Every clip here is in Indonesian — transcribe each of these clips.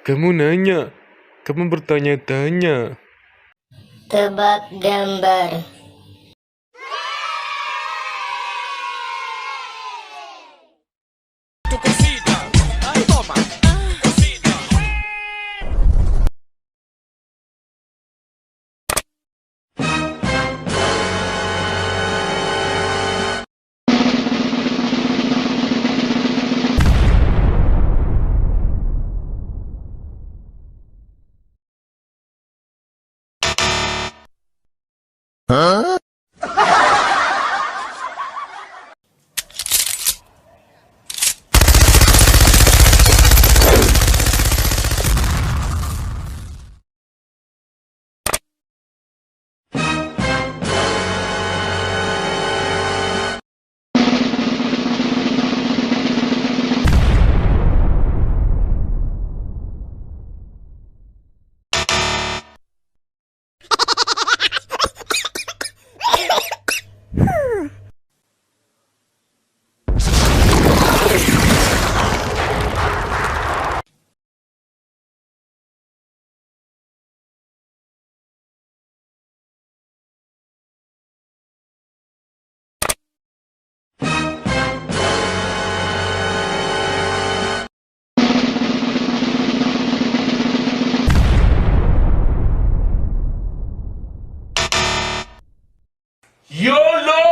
Kamu nanya, kamu bertanya-tanya. Tebak gambar. YOLO!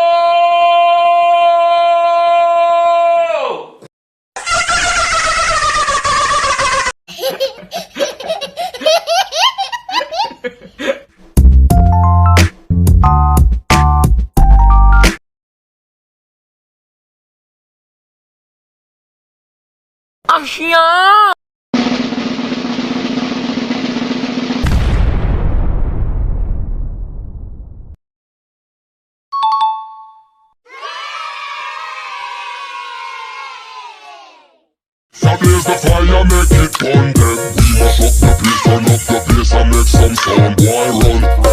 Asyik! That is the fire, make it burn them. We must up the place, turn up the bass and make some sound. Boy, run.